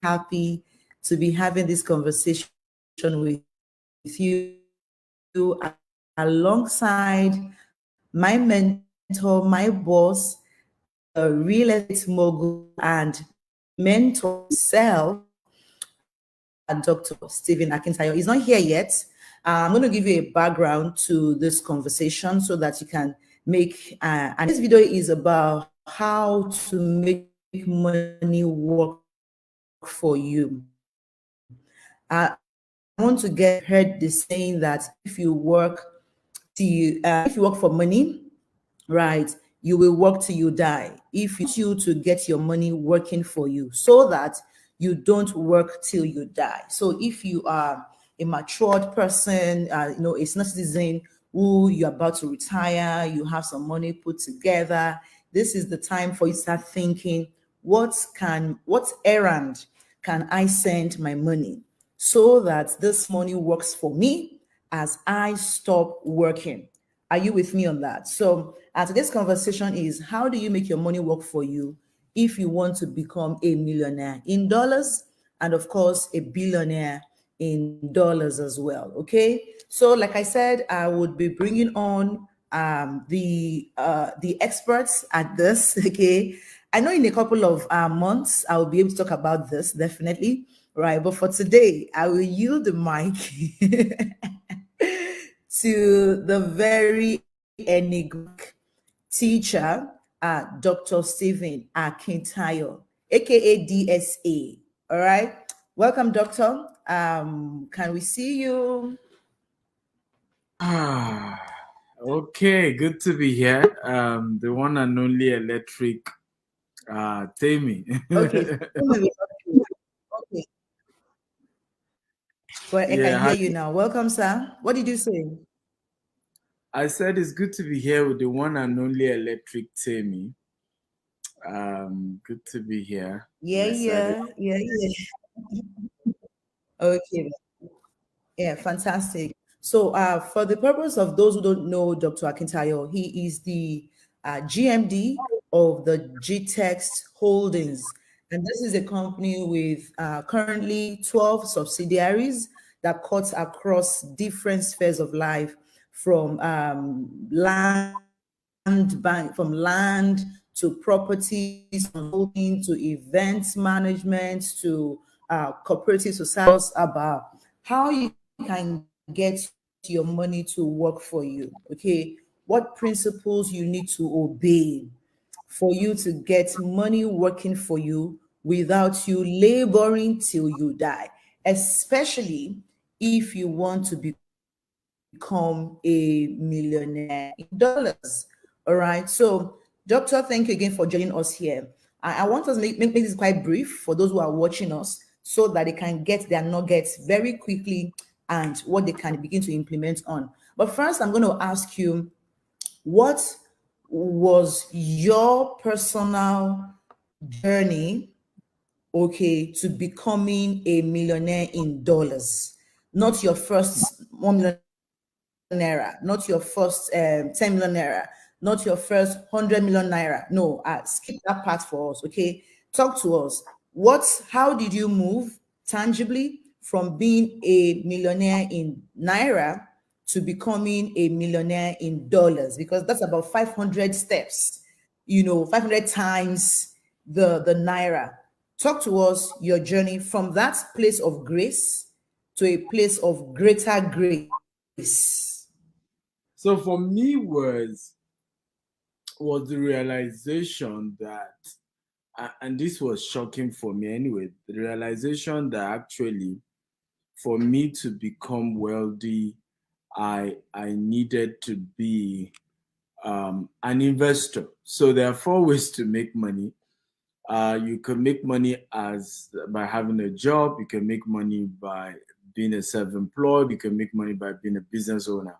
happy to be having this conversation with you alongside my mentor, my boss, a real estate mogul, and mentor himself, Dr. Stephen Akintayo. He's not here yet. I'm going to give you a background to this conversation so that you can make, and this video is about how to make money work for you. I want to get heard the saying that if you work for money, right, you will work till you die. If you to get your money working for you so that you don't work till you die. So if you are a matured person, a citizen who you're about to retire, you have some money put together, this is the time for you to start thinking, what errand can I send my money so that this money works for me as I stop working? Are you with me on that? So today's conversation is, how do you make your money work for you if you want to become a millionaire in dollars, and of course a billionaire in dollars as well? Okay, so like I said, I would be bringing on the experts at this. Okay, I know in a couple of months I will be able to talk about this, definitely, right? But for today, I will yield the mic to the very enigmatic teacher, Dr. Stephen Akintayo, aka DSA. All right, welcome, Doctor. Can we see you? Okay, good to be here. The one and only electric Tammy. Okay. Okay. Well, I can hear you now. Welcome, sir. What did you say? I said it's good to be here with the one and only electric Tammy. Good to be here. Yeah. Okay. Yeah, fantastic. So, for the purpose of those who don't know Dr. Akintayo, he is the GMD of the GTEX Holdings. And this is a company with currently 12 subsidiaries that cuts across different spheres of life, from land to properties, consulting to events management to cooperative societies, about how you can get your money to work for you. Okay, what principles you need to obey for you to get money working for you without you laboring till you die, especially if you want to become a millionaire in dollars. All right. So, Doctor, thank you again for joining us here. I want us to make this quite brief for those who are watching us so that they can get their nuggets very quickly and what they can begin to implement on. But first, I'm going to ask you, what was your personal journey, okay, to becoming a millionaire in dollars? Not your first 1 million naira, not your first 10 million naira, not your first 100 million naira. No, skip that part for us, okay? Talk to us. How did you move tangibly from being a millionaire in naira to becoming a millionaire in dollars? Because that's about 500 steps, 500 times the naira. Talk to us your journey from that place of grace to a place of greater grace. So for me was the realization that, and this was shocking for me anyway, the realization that actually for me to become wealthy, I needed to be an investor. So there are 4 ways to make money. You can make money by having a job. You can make money by being a self-employed. You can make money by being a business owner.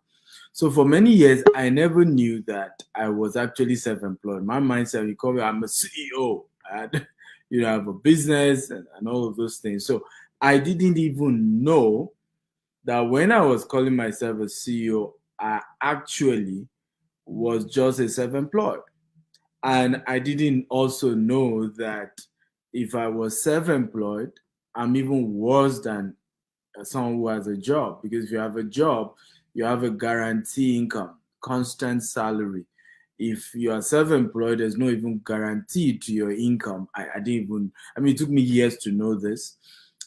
So for many years, I never knew that I was actually self-employed. My mindset, you call me, I'm a CEO. I had, I have a business and all of those things. So I didn't even know that when I was calling myself a CEO, I actually was just a self-employed. And I didn't also know that if I was self-employed, I'm even worse than someone who has a job, because if you have a job, you have a guarantee income, constant salary. If you are self-employed, there's no even guarantee to your income. I didn't even, I mean, it took me years to know this.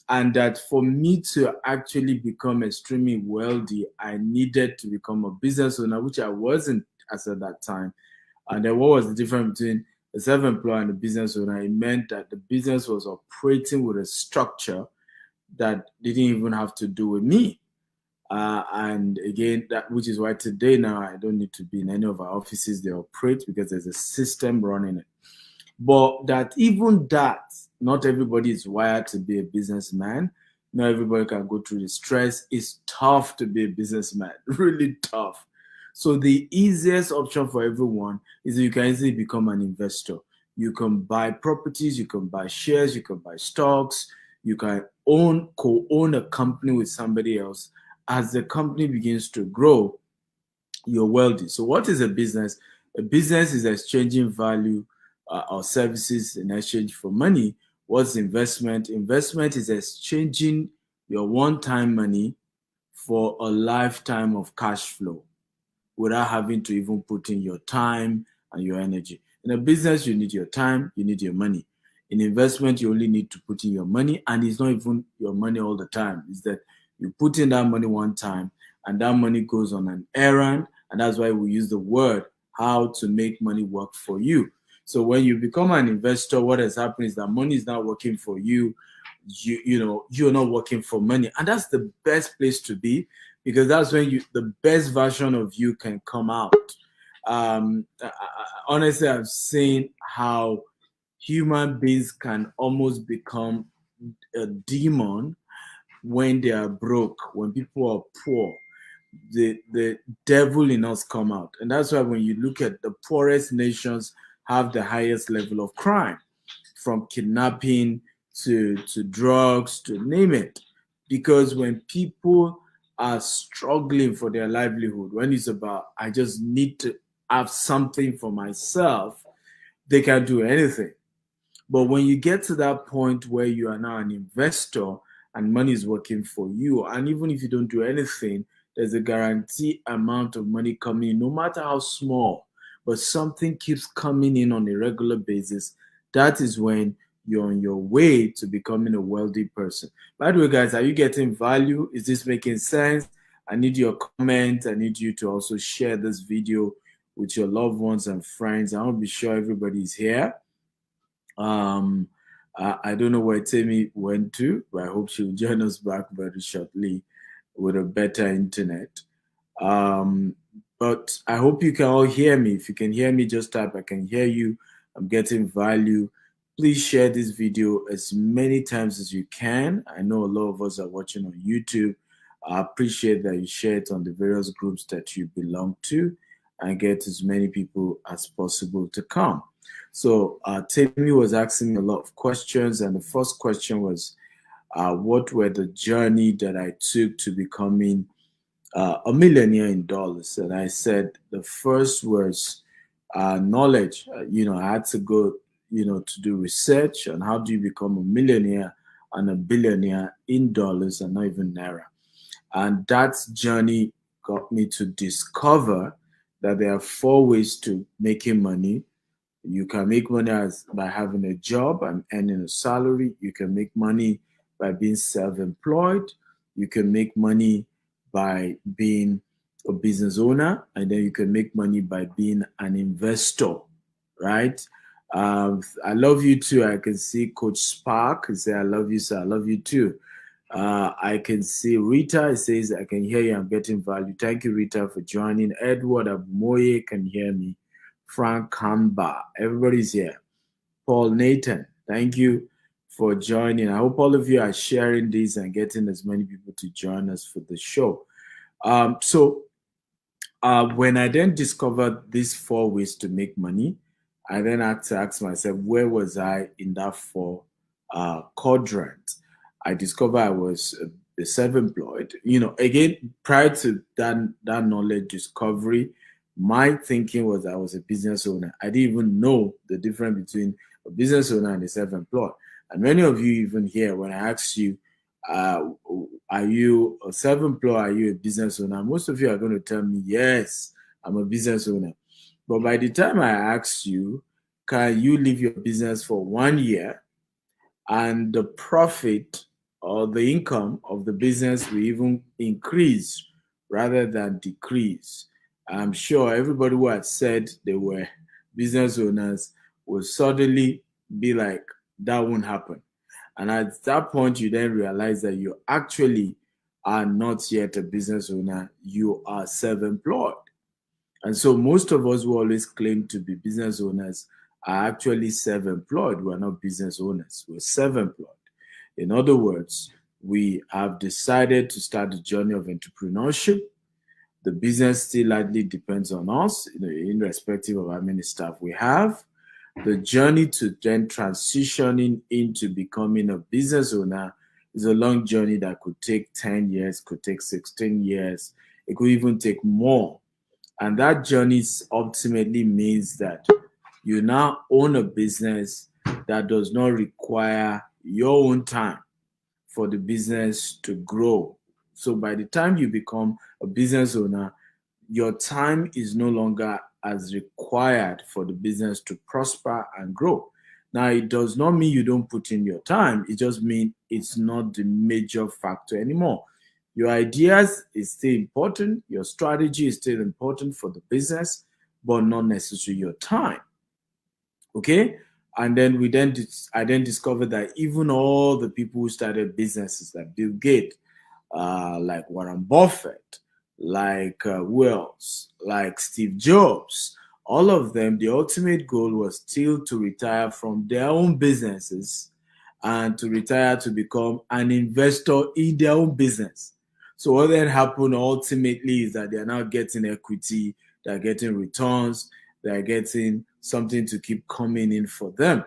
And that for me to actually become extremely wealthy, I needed to become a business owner, which I wasn't as at that time. And then what was the difference between a self-employed and a business owner? It meant that the business was operating with a structure that didn't even have to do with me. And again, that which is why today now I don't need to be in any of our offices. They operate because there's a system running it. But that even that, not everybody is wired to be a businessman. Not everybody can go through the stress. It's tough to be a businessman, really tough. So the easiest option for everyone is that you can easily become an investor. You can buy properties, you can buy shares, you can buy stocks, you can co-own a company with somebody else. As the company begins to grow, you're wealthy. So what is a business? A business is exchanging value or services in exchange for money. What's investment? Investment is exchanging your one-time money for a lifetime of cash flow without having to even put in your time and your energy. In a business, you need your time, you need your money. In investment, you only need to put in your money, and it's not even your money all the time. It's that you put in that money one time, and that money goes on an errand, and that's why we use the word how to make money work for you. So when you become an investor, what has happened is that money is not working for you. You're not working for money, and that's the best place to be, because that's when the best version of you can come out. Honestly, I've seen how human beings can almost become a demon when they are broke, when people are poor. The devil in us come out, and that's why when you look at the poorest nations have the highest level of crime, from kidnapping to drugs, to name it. Because when people are struggling for their livelihood, when it's about, I just need to have something for myself, they can do anything. But when you get to that point where you are now an investor and money is working for you, and even if you don't do anything, there's a guaranteed amount of money coming in, no matter how small, but something keeps coming in on a regular basis. That is when you're on your way to becoming a wealthy person. By the way, guys, are you getting value? Is this making sense? I need your comment. I need you to also share this video with your loved ones and friends. I want to be sure everybody's here. I don't know where Tammy went to, but I hope she'll join us back very shortly with a better internet. But I hope you can all hear me. If you can hear me, just type, I can hear you. I'm getting value. Please share this video as many times as you can. I know a lot of us are watching on YouTube. I appreciate that you share it on the various groups that you belong to and get as many people as possible to come. So Tammy was asking me a lot of questions, and the first question was, what were the journey that I took to becoming a millionaire in dollars? And I said the first was knowledge. I had to go, to do research on how do you become a millionaire and a billionaire in dollars and not even naira. And that journey got me to discover that there are 4 ways to making money. You can make money by having a job and earning a salary. You can make money by being self-employed. You can make money by being a business owner, and then you can make money by being an investor, right? I love you too. I can see Coach Spark say, I love you, sir. I love you too. I can see Rita says, I can hear you. I'm getting value. Thank you, Rita, for joining. Edward Abumoye can hear me. Frank Kamba, everybody's here. Paul Nathan, thank you for joining. I hope all of you are sharing this and getting as many people to join us for the show. When I then discovered these 4 ways to make money, I then had to ask myself, where was I in that 4 quadrant? I discovered I was self-employed. Again, prior to that knowledge discovery, my thinking was I was a business owner. I didn't even know the difference between a business owner and a self-employed. And many of you even here, when I ask you, are you a self-employed? Are you a business owner? Most of you are going to tell me, yes, I'm a business owner. But by the time I ask you, can you leave your business for 1 year and the profit or the income of the business will even increase rather than decrease? I'm sure everybody who had said they were business owners will suddenly be like, that won't happen. And at that point, you then realize that you actually are not yet a business owner, you are self-employed. And so most of us who always claim to be business owners are actually self-employed. We're not business owners, we're self-employed. In other words, we have decided to start the journey of entrepreneurship. The business still largely depends on us, irrespective of how many staff we have. The journey to then transitioning into becoming a business owner is a long journey that could take 10 years, could take 16 years, it could even take more. And that journey ultimately means that you now own a business that does not require your own time for the business to grow. So by the time you become a business owner, your time is no longer as required for the business to prosper and grow. Now, it does not mean you don't put in your time. It just means it's not the major factor anymore. Your ideas is still important. Your strategy is still important for the business, but not necessarily your time. Okay? And then I then discovered that even all the people who started businesses like Bill Gates, like Warren Buffett, like who else? Like Steve Jobs, all of them, the ultimate goal was still to retire from their own businesses and to retire to become an investor in their own business. So what then happened ultimately is that they are now getting equity, they're getting returns, they're getting something to keep coming in for them.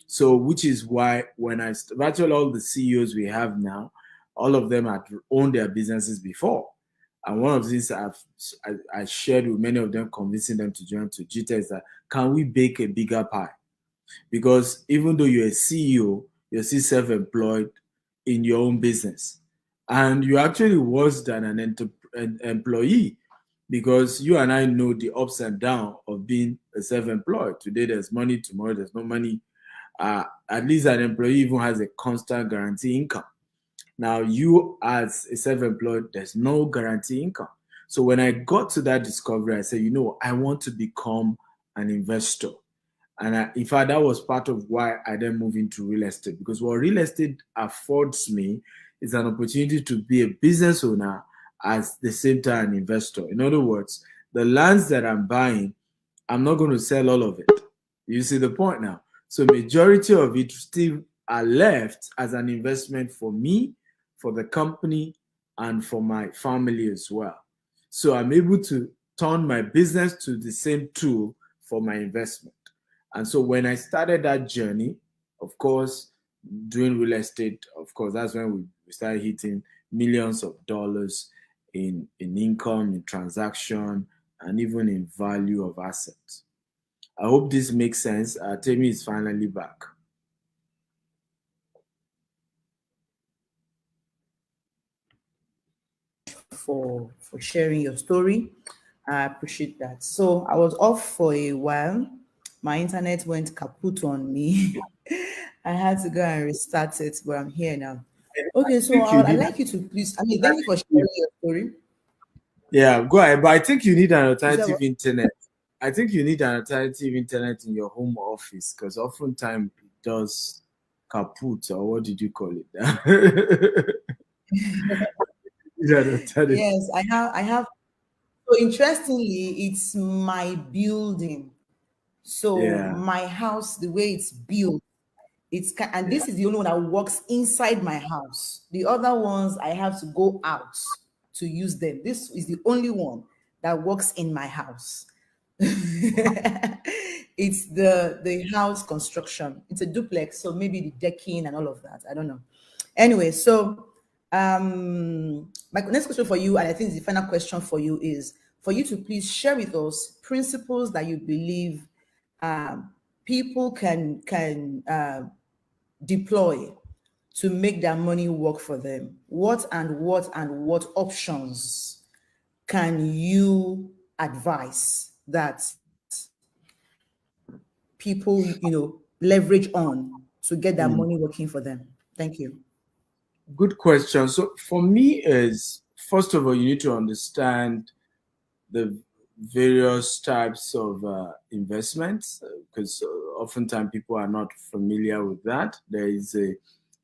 So which is why when virtually all the CEOs we have now, all of them had owned their businesses before. And one of the things I shared with many of them, convincing them to join to Jita, is that can we bake a bigger pie? Because even though you're a CEO, you're still self-employed in your own business. And you're actually worse than an employee, because you and I know the ups and downs of being a self-employed. Today there's money, tomorrow there's no money. At least an employee even has a constant guarantee income. Now, you as a self-employed, there's no guarantee income. So when I got to that discovery, I said, I want to become an investor. And in fact, that was part of why I then moved into real estate, because what real estate affords me is an opportunity to be a business owner at the same time an investor. In other words, the lands that I'm buying, I'm not going to sell all of it. You see the point now? So majority of it still are left as an investment for me, for the company, and for my family as well. So I'm able to turn my business to the same tool for my investment. And so when I started that journey, of course, doing real estate, of course, that's when we started hitting millions of dollars in income, in transaction, and even in value of assets. I hope this makes sense. Temi is finally back. For sharing your story. I appreciate that. So I was off for a while. My internet went kaput on me. I had to go and restart it, but I'm here now. Okay, so I'd like you to please, thank you for sharing your story. Yeah, go ahead. But I think you need an alternative what? internet. I think you need an alternative internet in your home office, because oftentimes it does kaput, or what did you call it? Yes, I have. So interestingly, it's my building. So Yeah. my house, the way it's built, and this is the only one that works inside my house. The other ones I have to go out to use them. This is the only one that works in my house. It's the house construction. It's a duplex, so maybe the decking and all of that. I don't know. Anyway, so my next question for you, and I think the final question for you, is for you to please share with us principles that you believe people can deploy to make their money work for them? What options can you advise that people, leverage on to get their Mm. money working for them? Thank you. Good question. So for me is, first of all, you need to understand the various types of investments, because oftentimes people are not familiar with that. There is a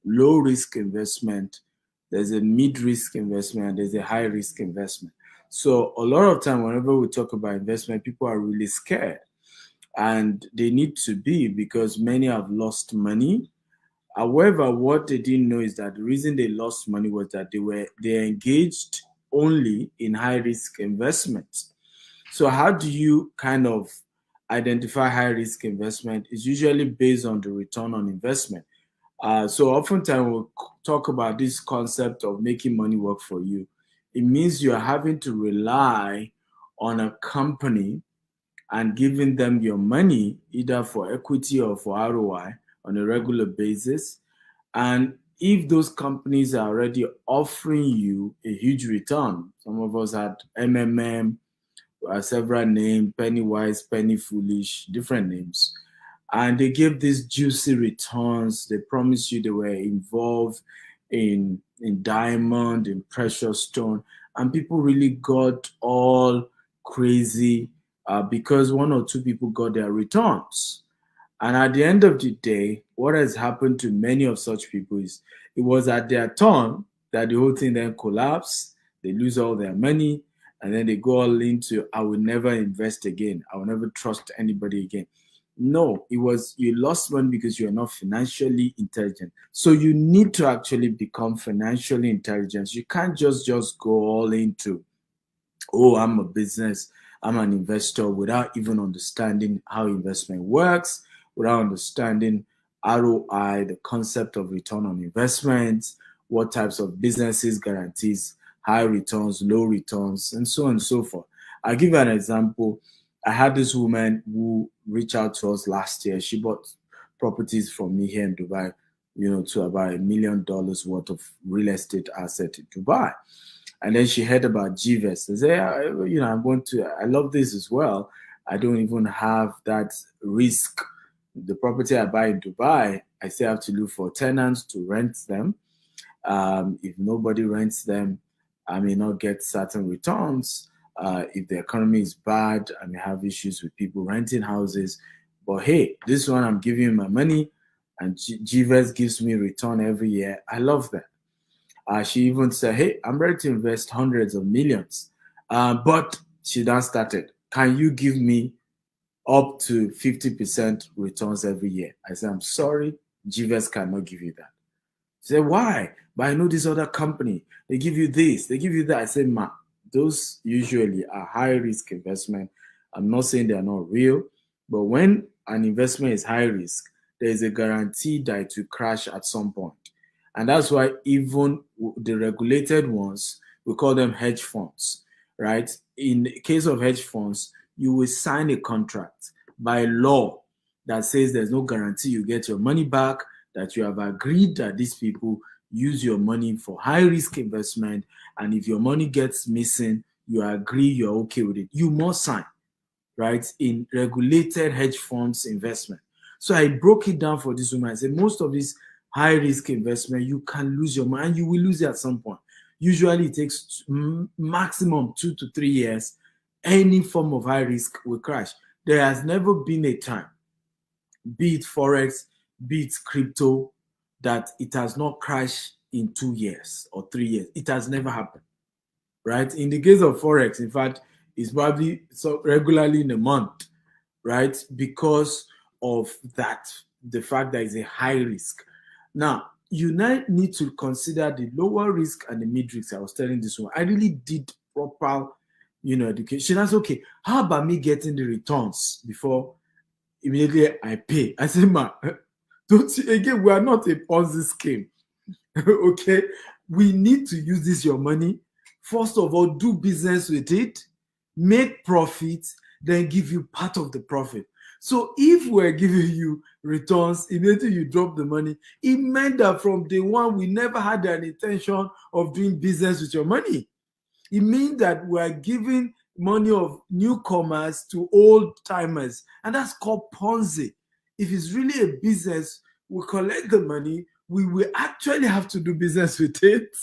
low risk investment, there's a mid risk investment, and there's a high risk investment. So a lot of time whenever we talk about investment, people are really scared, and they need to be, because many have lost money. However, what they didn't know is that the reason they lost money was that they engaged only in high risk investments. So how do you kind of identify high risk investment? It's usually based on the return on investment. So oftentimes we'll talk about this concept of making money work for you. It means you're having to rely on a company and giving them your money either for equity or for ROI on a regular basis. And if those companies are already offering you a huge return, some of us had MMM, several names, Pennywise, Penny Foolish, different names. And they gave these juicy returns. They promised you they were involved in diamond, in precious stone. And people really got all crazy because one or two people got their returns. And at the end of the day, what has happened to many of such people is it was at their turn that the whole thing then collapsed. They lose all their money, and then they go all into, I will never invest again. I will never trust anybody again. No, it was you lost money because you're not financially intelligent. So you need to actually become financially intelligent. You can't just go all into, oh, I'm a business, I'm an investor, without even understanding how investment works, without understanding ROI, the concept of return on investment, what types of businesses guarantees high returns, low returns, and so on and so forth. I'll give you an example. I had this woman who reached out to us last year. She bought properties from me here in Dubai, to about $1 million worth of real estate asset in Dubai. And then she heard about GVest. I said, I love this as well. I don't even have that risk. The property I buy in Dubai, I still have to look for tenants to rent them. If nobody rents them, I may not get certain returns. If the economy is bad, I may have issues with people renting houses. But hey, this one, I'm giving you my money, and GVest gives me return every year. I love that. She even said, hey, I'm ready to invest hundreds of millions. But she then started, can you give me up to 50% returns every year? I said, I'm sorry, GVest cannot give you that. She said, why? But I know this other company, they give you this, they give you that. I said, ma, those usually are high risk investment. I'm not saying they're not real, but when an investment is high risk, there is a guarantee that it will crash at some point. And that's why even the regulated ones, we call them hedge funds, right? In the case of hedge funds, you will sign a contract by law that says there's no guarantee you get your money back, that you have agreed that these people use your money for high risk investment. And if your money gets missing, you agree you're okay with it. You must sign, right? In regulated hedge funds investment. So I broke it down for this woman. I said, most of these high risk investment, you can lose your money and you will lose it at some point. Usually it takes maximum 2 to 3 years. Any form of high risk will crash. There has never been a time, be it Forex, be it crypto, that it has not crashed in 2 years or 3 years. It has never happened, right? In the case of Forex, in fact, it's probably so regularly in a month, right? Because of that, the fact that it's a high risk. Now, you now need to consider the lower risk and the mid risk. I was telling this one, I really did proper, education. That's okay. How about me getting the returns before immediately I pay? I said, ma, don't you, again, we are not a Ponzi scheme. Okay, we need to use this your money. First of all, do business with it, make profit, then give you part of the profit. So if we're giving you returns, immediately you drop the money, it meant that from day one, we never had an intention of doing business with your money. It means that we're giving money of newcomers to old timers, and that's called Ponzi. If it's really a business, we collect the money, we will actually have to do business with it.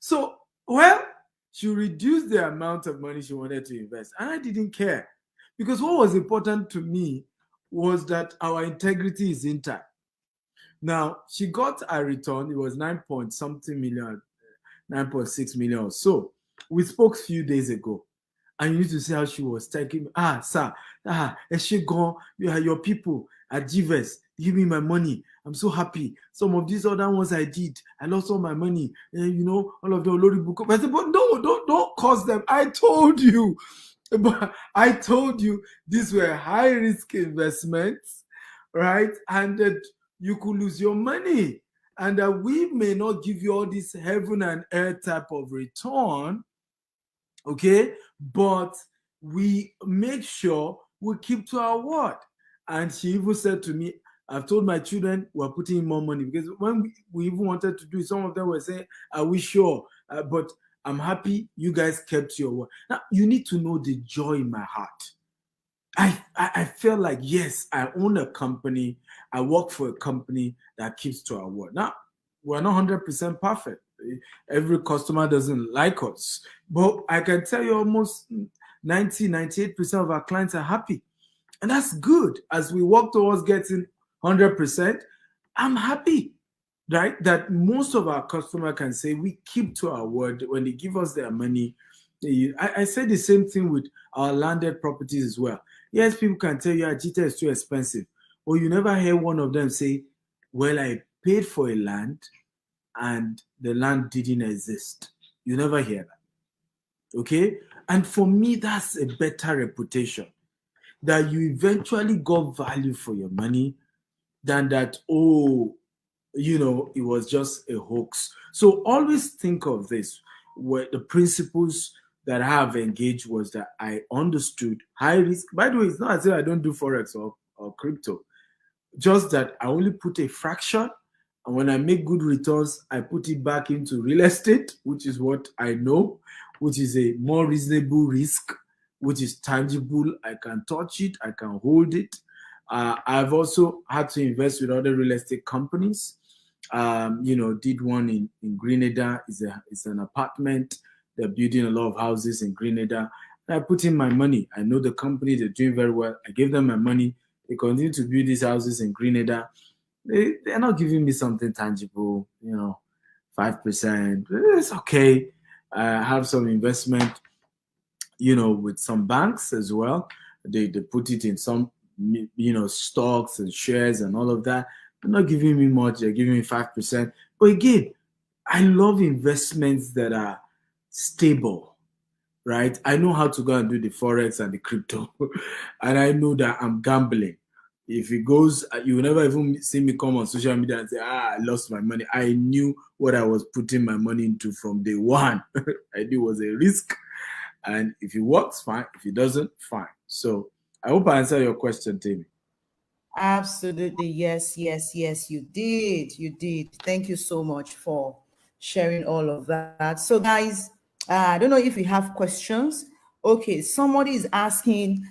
So, well, she reduced the amount of money she wanted to invest, and I didn't care, because what was important to me was that our integrity is intact. Now, she got a return. It was 9 point something million, 9.6 million or so. We spoke a few days ago, and you need to see how she was taking me. Sir, she gone. Your people at GVES, give me my money. I'm so happy. Some of these other ones I did, I lost all my money. And all of the Olori book. I said, but no, don't cost them. I told you. But I told you these were high risk investments, right? And that you could lose your money. And that we may not give you all this heaven and earth type of return, okay? But we make sure we keep to our word. And she even said to me, I've told my children we're putting in more money, because when we even wanted to do it, some of them were saying, are we sure? But I'm happy you guys kept your word. Now, you need to know the joy in my heart. I felt like, yes, I own a company. I work for a company that keeps to our word. Now, we're not 100% perfect. Every customer doesn't like us. But I can tell you almost 98% of our clients are happy. And that's good. As we work towards getting 100%, I'm happy, right? That most of our customers can say we keep to our word when they give us their money. I say the same thing with our landed properties as well. Yes, people can tell you Ajita is too expensive. Or you never hear one of them say, well, I paid for a land and the land didn't exist. You never hear that. Okay? And for me, that's a better reputation. That you eventually got value for your money than that, it was just a hoax. So always think of this. Where the principles that I have engaged was that I understood high risk. By the way, it's not as if I don't do Forex or crypto. Just that I only put a fraction, and when I make good returns, I put it back into real estate, which is what I know, which is a more reasonable risk, which is tangible. I can touch it, I can hold it. I've also had to invest with other real estate companies. Did one in Grenada. It's an apartment. They're building a lot of houses in Grenada. I put in my money. I know the company, they're doing very well. I gave them my money. They continue to build these houses in Grenada. They're not giving me something tangible, 5%. It's okay. I have some investment, with some banks as well. They put it in some, stocks and shares and all of that. They're not giving me much. They're giving me 5%. But again, I love investments that are stable, right? I know how to go and do the Forex and the crypto. And I know that I'm gambling. If it goes, you will never even see me come on social media and say, I lost my money. I knew what I was putting my money into from day one. I knew it was a risk. And if it works, fine. If it doesn't, fine. So I hope I answered your question, Tammy. Absolutely. Yes, you did. You did. Thank you so much for sharing all of that. So, guys, I don't know if you have questions. Okay, somebody is asking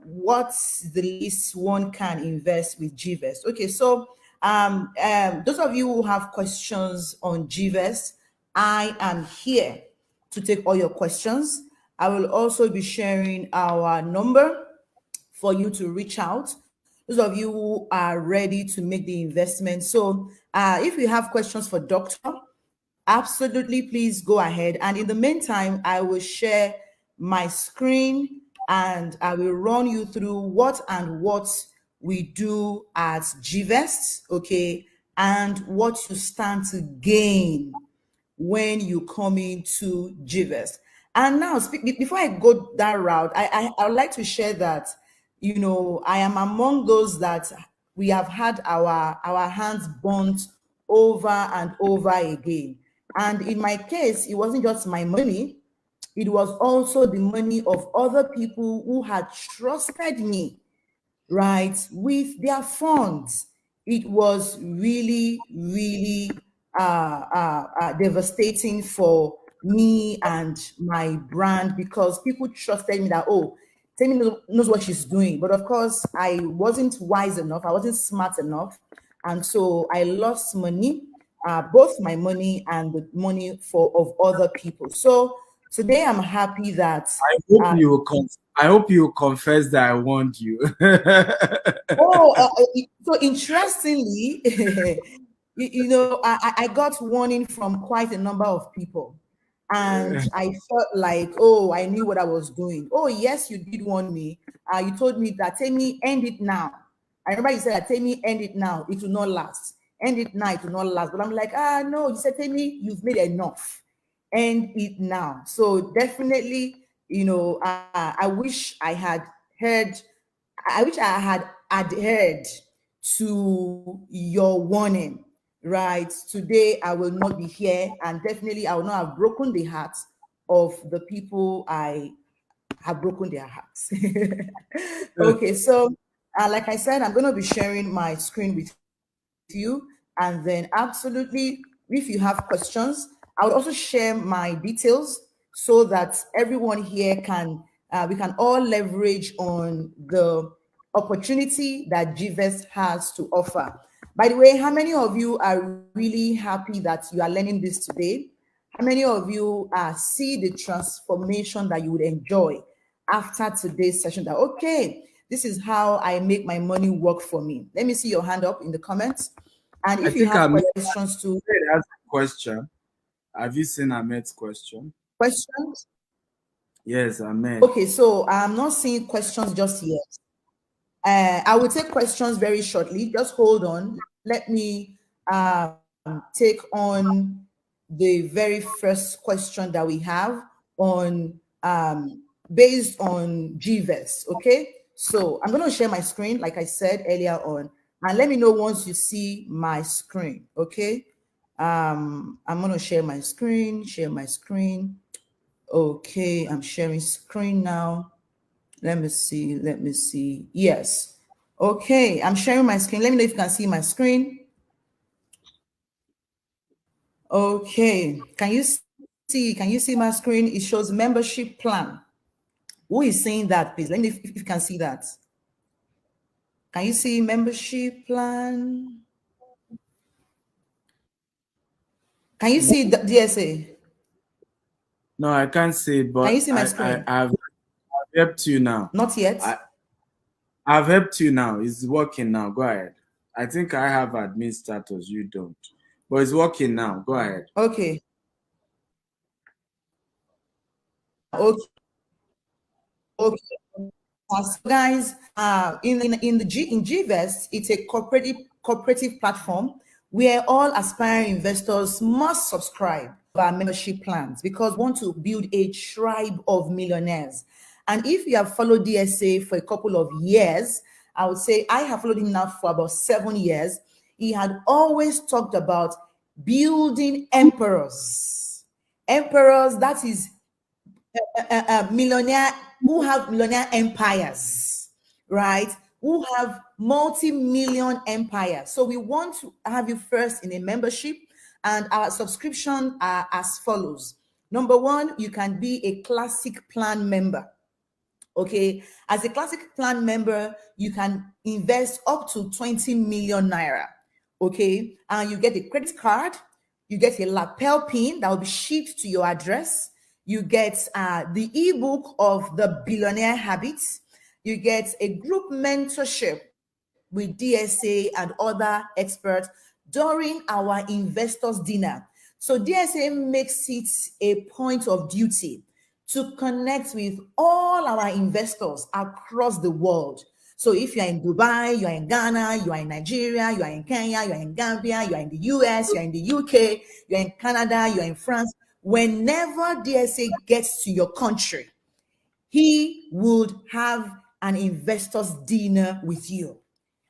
what's the least one can invest with GVES. Okay, so those of you who have questions on GVES, I am here to take all your questions. I will also be sharing our number for you to reach out. Those of you who are ready to make the investment. So if you have questions for Doctor, absolutely please go ahead. And in the meantime, I will share my screen and I will run you through what we do at GVES, okay, and what you stand to gain when you come into GVES. And now, before I go that route, I would like to share that, I am among those that we have had our hands burnt over and over again. And in my case, it wasn't just my money. it was also the money of other people who had trusted me, right, with their funds. It was really, really devastating for me and my brand, because people trusted me that, oh, Temi knows what she's doing. But of course, I wasn't wise enough, I wasn't smart enough. And so I lost money, both my money and the money of other people. So today I'm happy that I hope you confess that I warned you. So interestingly, I got warning from quite a number of people, and I felt like, oh, I knew what I was doing. Oh, yes, you did warn me. You told me that, Temi, end it now. I remember you said that, Temi, end it now. It will not last. End it now. It will not last. But I'm like, no. You said, Temi, you've made enough. End it now. So definitely, I wish I had heard. I wish I had adhered to your warning, right? Today, I will not be here, and definitely, I will not have broken the hearts of the people I have broken their hearts. Okay, so like I said, I'm going to be sharing my screen with you, and then absolutely, if you have questions, I would also share my details so that everyone here can we can all leverage on the opportunity that GVEST has to offer. By the way, how many of you are really happy that you are learning this today? How many of you see the transformation that you would enjoy after today's session? That, okay, this is how I make my money work for me. Let me see your hand up in the comments. And if you have questions too. Ask a question. Have you seen Ahmed's question? Questions? Yes, Ahmed. Okay, so I'm not seeing questions just yet. I will take questions very shortly. Just hold on. Let me take on the very first question that we have on based on GVEST. Okay, so I'm going to share my screen, like I said earlier on, and let me know once you see my screen. Okay, I'm going to share my screen. Okay, I'm sharing screen now. Let me see. Yes. Okay, I'm sharing my screen. Let me know if you can see my screen. Okay, can you see my screen? It shows membership plan. Who is saying that, please? Let me know if you can see that. Can you see membership plan? Can you see the DSA? No, I can't see, but can you see my screen? I've helped you now. Not yet. I've helped you now. It's working now. Go ahead. I think I have admin status. You don't, but it's working now. Go ahead. Okay. Okay. So guys, in GVEST, it's a cooperative platform where all aspiring investors must subscribe to our membership plans, because we want to build a tribe of millionaires. And if you have followed DSA for a couple of years, I would say I have followed him now for about 7 years. He had always talked about building emperors. Emperors, that is millionaire who have millionaire empires, right? Who have multi-million empires. So we want to have you first in a membership, and our subscription are as follows. Number one, you can be a classic plan member. Okay, as a classic plan member, you can invest up to 20 million naira. Okay, and you get a credit card, you get a lapel pin that will be shipped to your address. You get the ebook of the Billionaire Habits. You get a group mentorship with DSA and other experts during our investors dinner. So DSA makes it a point of duty to connect with all our investors across the world. So if you're in Dubai, you're in Ghana, you're in Nigeria, you're in Kenya, you're in Gambia, you're in the US, you're in the UK, you're in Canada, you're in France, whenever DSA gets to your country, he would have an investors dinner with you.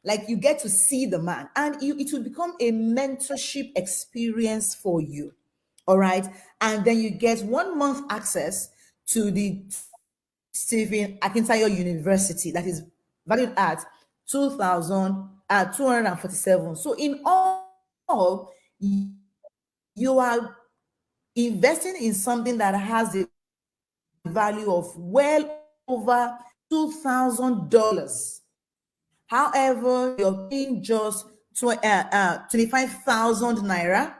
Like, you get to see the man, and it will become a mentorship experience for you. All right. And then you get 1 month access to the Stephen Akintayo University that is valued at 2,247. So in all, you are investing in something that has a value of well over $2,000. However, you're paying just 25,000 naira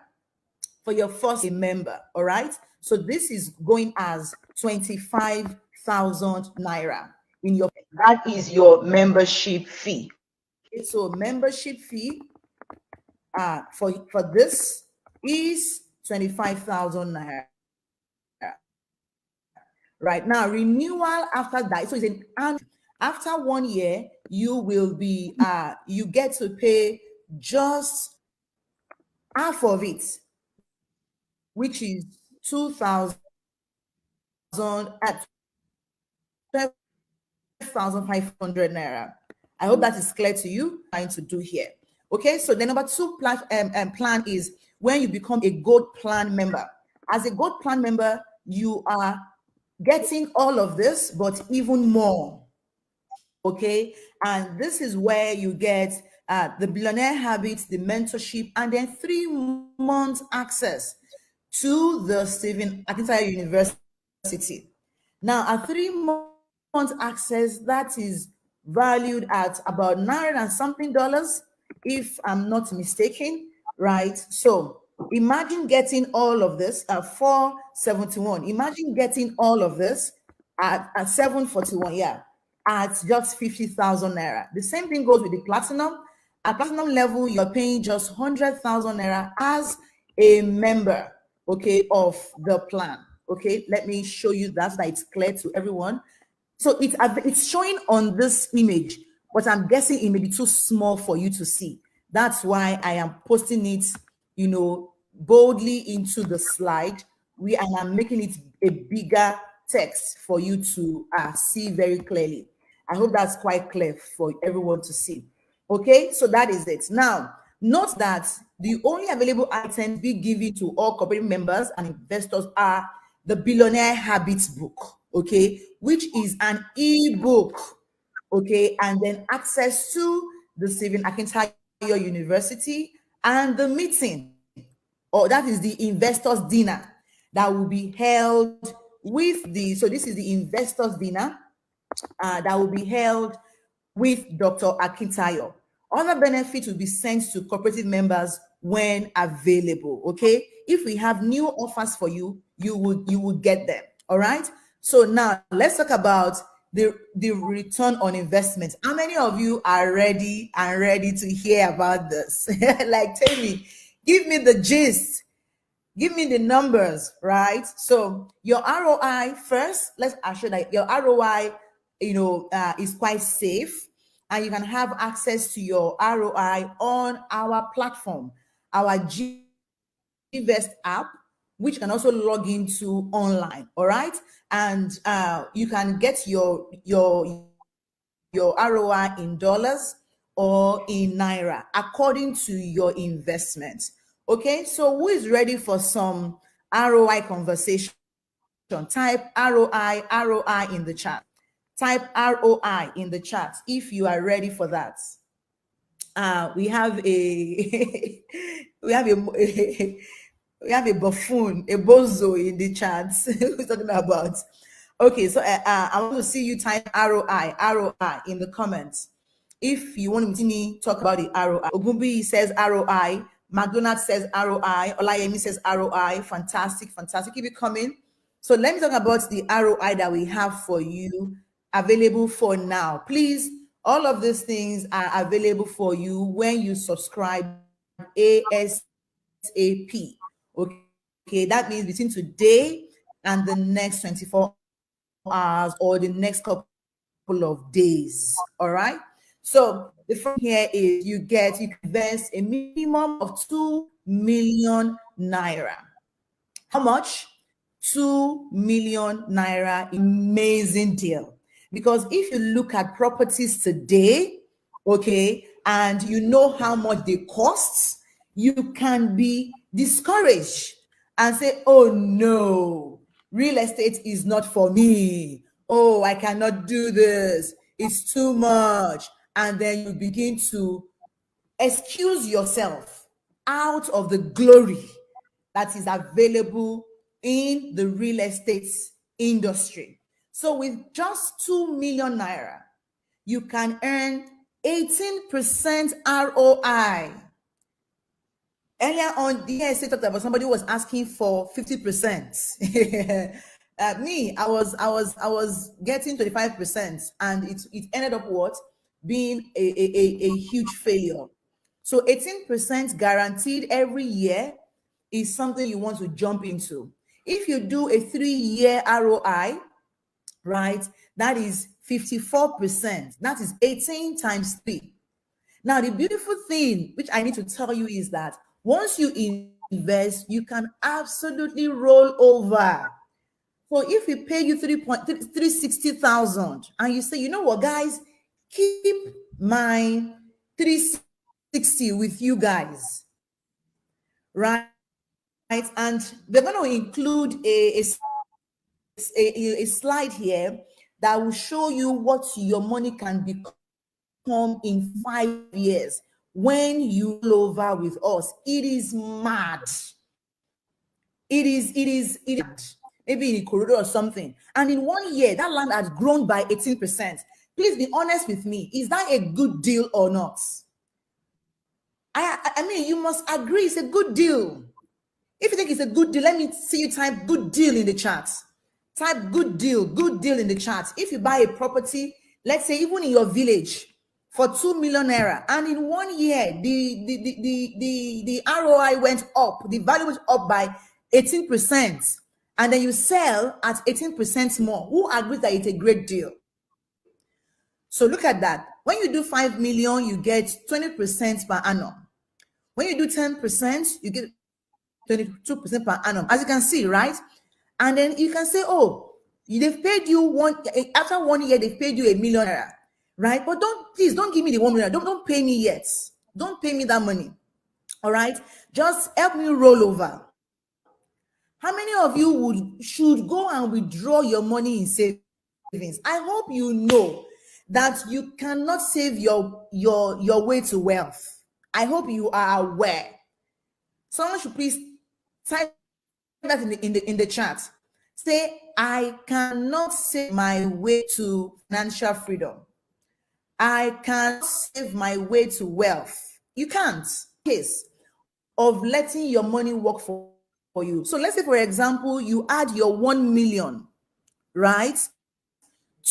for your first member. All right. So this is going as 25,000 naira in your, that is your membership fee. So membership fee for this is 25,000 naira. Right now, renewal after that. So it's after 1 year, you will be you get to pay just half of it, which is 2,000 at 12,500 naira. I hope that is clear to you. Trying to do here. Okay, so the number two plan is when you become a gold plan member. As a gold plan member, you are getting all of this, but even more. Okay, and this is where you get the Billionaire Habits, the mentorship, and then 3 months access to the Stephen Akintayo University. Now, a 3 months access that is valued at about $9 and something, if I'm not mistaken, right? So imagine getting all of this at 471. Imagine getting all of this at 741. Yeah, at just 50,000 naira. The same thing goes with the platinum. At platinum level, you're paying just 100,000 naira as a member, okay, of the plan. Okay, let me show you that so that it's clear to everyone. So it's showing on this image, but I'm guessing it may be too small for you to see. That's why I am posting it, you know, boldly into the slide. And I'm making it a bigger text for you to see very clearly. I hope that's quite clear for everyone to see. Okay, so that is it. Now, note that the only available items be given to all corporate members and investors are the Billionaire Habits book, okay, which is an e-book, okay, and then access to the Stephen Akintayo University and the meeting, or that is the investors dinner that will be held with the, so this is the investors dinner that will be held with Dr. Akintayo. Other benefits will be sent to cooperative members when available. Okay, if we have new offers for you, you would get them. All right. So now let's talk about the return on investment. How many of you are ready to hear about this? Like, tell me, give me the gist. Give me the numbers, right? So your ROI first, let's assure that your ROI, is quite safe, and you can have access to your ROI on our platform, our GVest app, which you can also log into online. All right, and you can get your ROI in dollars or in naira according to your investment. Okay, so who is ready for some ROI conversation? Type ROI in the chat. Type ROI in the chat if you are ready for that. We have a we have a buffoon, a bozo in the chat. Who's talking about? Okay, so I want to see you type ROI in the comments. If you want me to talk about the ROI, Ogumbi says ROI, McDonald says ROI, Olayemi says ROI. Fantastic. Keep it coming. So let me talk about the ROI that we have for you available for now. Please, all of these things are available for you when you subscribe ASAP. Okay, that means between today and the next 24 hours or the next couple of days. All right. So the first here is you invest a minimum of 2 million naira. How much? 2 million naira. Amazing deal. Because if you look at properties today, okay, and you know how much they cost, you can be discouraged and say, oh no, real estate is not for me. Oh, I cannot do this. It's too much. And then you begin to excuse yourself out of the glory that is available in the real estate industry. So with just 2 million naira, you can earn 18% ROI. Earlier on, the ESA talked about somebody was asking for 50%. I was getting 25%, and it ended up what? Being a huge failure. So 18% guaranteed every year is something you want to jump into. If you do a 3-year ROI, right, that is 54%. That is 18 times 3. Now, the beautiful thing, which I need to tell you, is that once you invest, you can absolutely roll over. So if we pay you 360,000 and you say, you know what, guys, keep my 360 with you guys, right? And we're going to include a slide here that will show you what your money can become in 5 years when you roll over with us. It is mad. It is maybe in a corridor or something. And in 1 year, that land has grown by 18%. Please be honest with me. Is that a good deal or not? I mean, you must agree it's a good deal. If you think it's a good deal, let me see you type good deal in the chat. Type good deal in the chat. If you buy a property, let's say even in your village, for 2 million naira, and in 1 year the ROI went up, the value went up by 18%, and then you sell at 18% more, who agrees that it's a great deal? So look at that. When you do 5 million, you get 20% per annum. When you do 10%, you get 22% per annum, as you can see, right? And then you can say, oh, they've paid you after 1 year, they've paid you 1 million naira, right? But please don't give me the 1 million. Don't pay me yet. Don't pay me that money. All right, just help me roll over. How many of you should go and withdraw your money in savings? I hope you know that you cannot save your way to wealth. I hope you are aware. Someone should please type that in the chat. Say, I cannot save my way to financial freedom. I can't save my way to wealth. You can't. Case of letting your money work for you. So let's say, for example, you add your 1 million, right,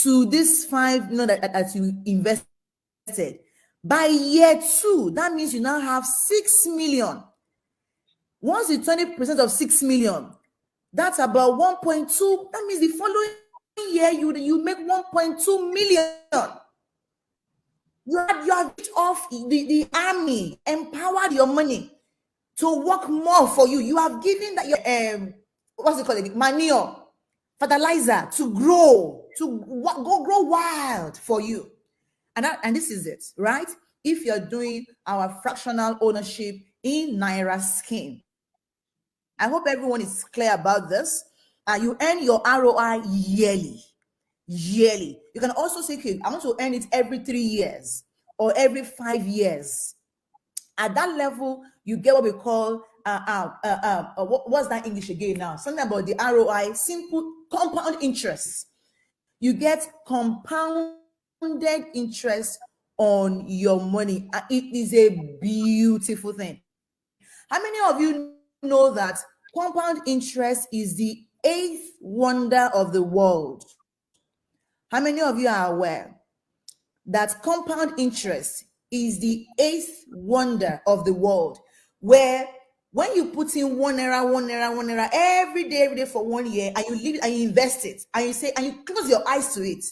to this 5 million that you invested. By year 2, that means you now have 6 million. Once you 20% of 6 million, that's about 1.2. That means the following year you make 1.2 million. You have bit off the army, empowered your money to work more for you. You have given that your what's it called? Manure, fertilizer to grow, grow wild for you. And this is it, right? If you're doing our fractional ownership in Naira scheme, I hope everyone is clear about this. You earn your ROI yearly. You can also say, okay, I want to earn it every 3 years or every 5 years. At that level, you get what we call what's that English again now? Something about the ROI, simple compound interest. You get compounded interest on your money. It is a beautiful thing. How many of you know that compound interest is the 8th wonder of the world? How many of you are aware that compound interest is the 8th wonder of the world, where when you put in 1 naira every day for 1 year, and you leave it and you invest it, and you say, and you close your eyes to it,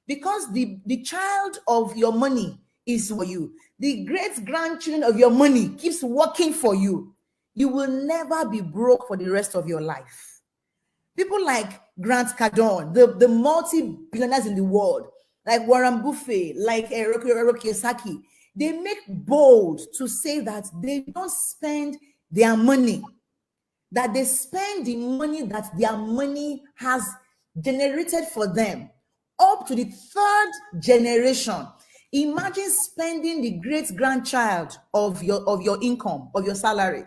because the child of your money is for you, the great grandchildren of your money keeps working for you, you will never be broke for the rest of your life. People like Grant Cardone, the multi-billionaires in the world, like Warren Buffett, like Hiroki Kiyosaki, they make bold to say that they don't spend their money. that they spend the money that their money has generated for them up to the third generation. Imagine spending the great grandchild of your income, of your salary.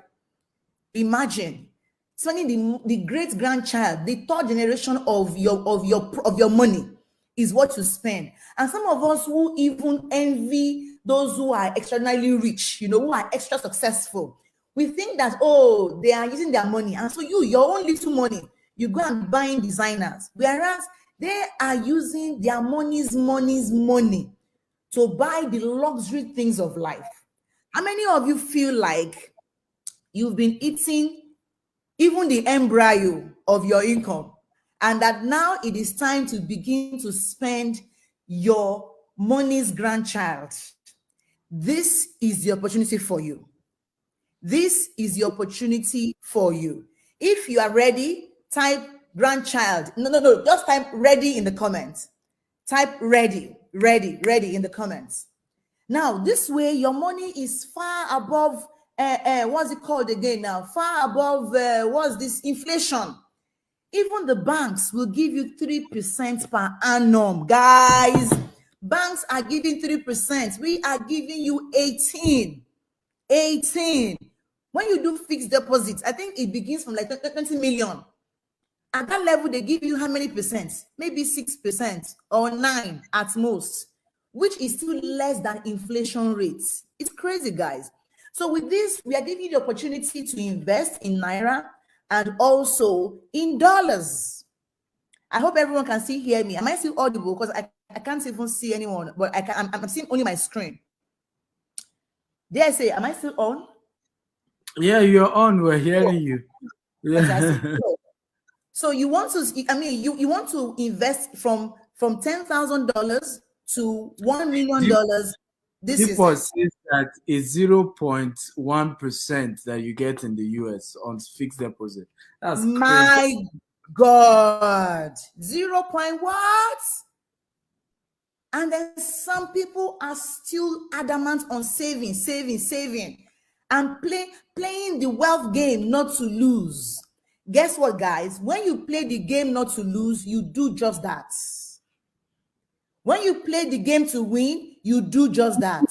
Imagine spending the great grandchild, the third generation of your money is what you spend. And some of us who even envy those who are extraordinarily rich, who are extra successful, we think that, oh, they are using their money, and so your own little money, you go and buying designers, whereas they are using their money's money to buy the luxury things of life. How many of you feel like you've been eating even the embryo of your income, and that now it is time to begin to spend your money's grandchild? This is the opportunity for you. This is the opportunity for you. If you are ready, type grandchild. No, just type ready in the comments. Type ready in the comments. Now, this way, your money is far above, what's it called again now? Far above, what's this, inflation. Even the banks will give you 3% per annum. Guys, banks are giving 3%. We are giving you 18. When you do fixed deposits, I think it begins from like 20 million. At that level, they give you how many percent? Maybe 6% or 9% at most, which is still less than inflation rates. It's crazy, guys. So with this, we are giving you the opportunity to invest in Naira and also in dollars. I hope everyone can still hear me. Am I still audible? Because I can't even see anyone, but I'm seeing only my screen. Dare I say, am I still on? Yeah, you're on. We're hearing you. Yeah. So you want to, you want to invest from $10,000 to $1 million. This is says that it's 0.1% that you get in the US on fixed deposit. That's my crazy. God, 0. What? And then some people are still adamant on saving, and playing the wealth game not to lose. Guess what, guys? When you play the game not to lose, you do just that. When you play the game to win, you do just that.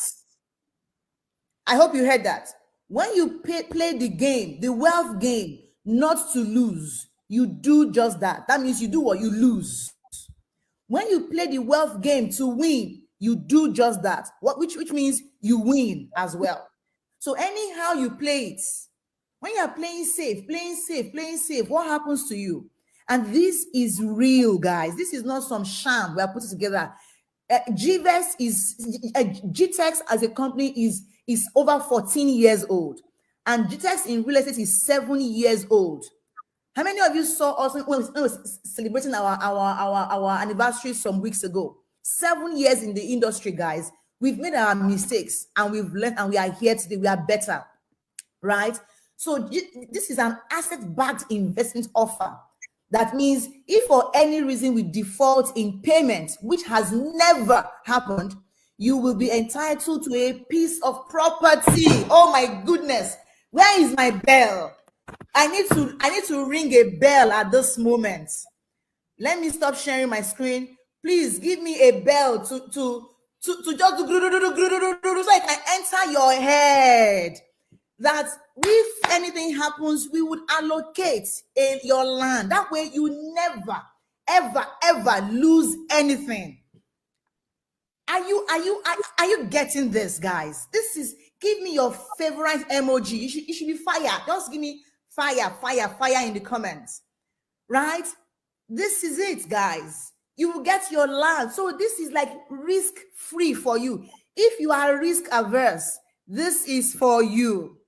I hope you heard that. When you play the game, the wealth game, not to lose, you do just that. That means you do what? You lose. When you play the wealth game to win, you do just that. Which means you win as well. So anyhow you play it, when you are playing safe, what happens to you? And this is real, guys. This is not some sham we are putting together. GTEx as a company is over 14 years old, and GTEx in real estate is 7 years old. How many of you saw us when we were celebrating our anniversary some weeks ago? 7 years in the industry, guys. We've made our mistakes and we've learned, and we are here today. We are better, right? So this is an asset-backed investment offer. That means if for any reason we default in payment, which has never happened, you will be entitled to a piece of property. Oh my goodness. Where is my bell? I need to ring a bell at this moment. Let me stop sharing my screen. Please give me a bell to just do so I can enter your head. That if anything happens, we would allocate your land. That way you never, ever lose anything. Are you getting this, guys? This is, give me your favorite emoji. You should be fire. Just give me fire in the comments, right? This is it, guys. You will get your land. So this is like risk free for you. If you are risk averse, this is for you.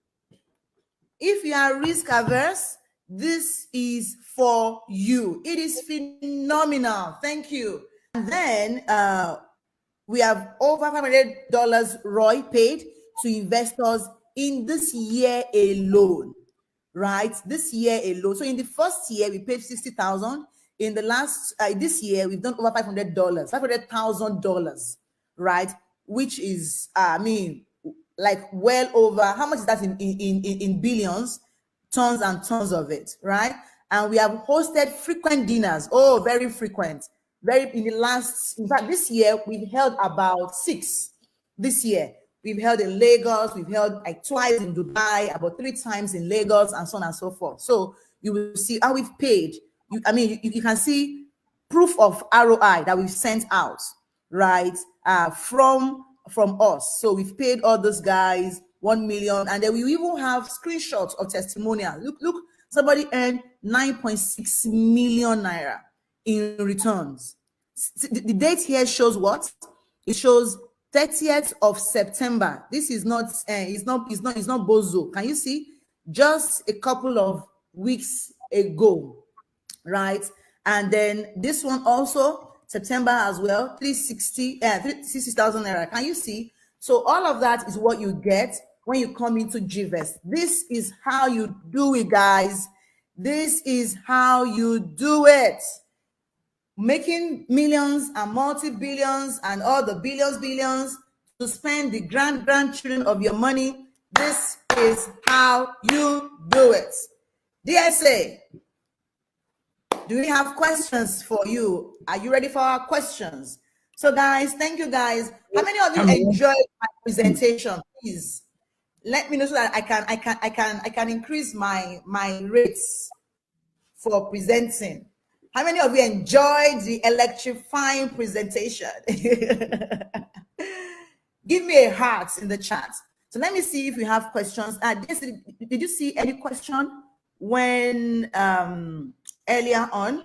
If you are risk averse, this is for you. It is phenomenal. Thank you. And then we have over $500 ROI paid to investors in this year alone, right? This year alone. So in the first year, we paid $60,000. In the last, this year, we've done over $500,000, right? Which is, like well over, how much is that in billions? tons and tons of it, right? And we have hosted frequent dinners. Oh, very frequent. In fact, this year we've held about 6. This year we've held in Lagos, we've held like twice in Dubai, about 3 times in Lagos, and so on and so forth. So you will see how we've paid. You can see proof of ROI that we've sent out, right? From us. So we've paid all those guys 1 million, and then we even have screenshots of testimonial. Look, somebody earned 9.6 million naira in returns. The date here shows what? It shows 30th of September. This is not it's not bozo. Can you see? Just a couple of weeks ago, right? And then this one also September as well, 360,000 naira. Can you see? So all of that is what you get when you come into GVest. This is how you do it, guys. This is how you do it. Making millions and multi-billions and all the billions to spend the grandchildren of your money. This is how you do it. DSA, do we have questions for you? Are you ready for our questions? So guys, thank you guys. How many of you enjoyed my presentation? Please let me know so that I can increase my rates for presenting. How many of you enjoyed the electrifying presentation? Give me a heart in the chat. So let me see if we have questions. Did you see any question when earlier on?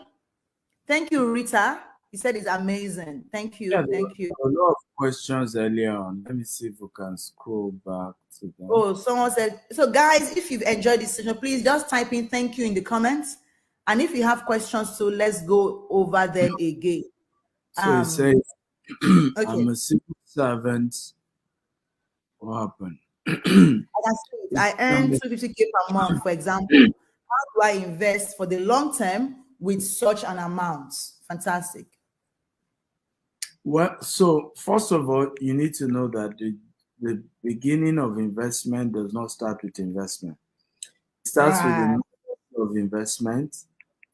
Thank you, Rita. You said it's amazing. Thank you. Yeah, thank you. A lot of questions earlier on. Let me see if we can scroll back to that. Oh, someone said, so guys, if you've enjoyed this session, please just type in thank you in the comments. And if you have questions, so let's go over them again. So he says, okay. I'm a civil servant. What happened? I earn 250K per month, for example. How do I invest for the long term with such an amount? Fantastic. Well, so first of all, you need to know that the beginning of investment does not start with investment. It starts with the knowledge of investment,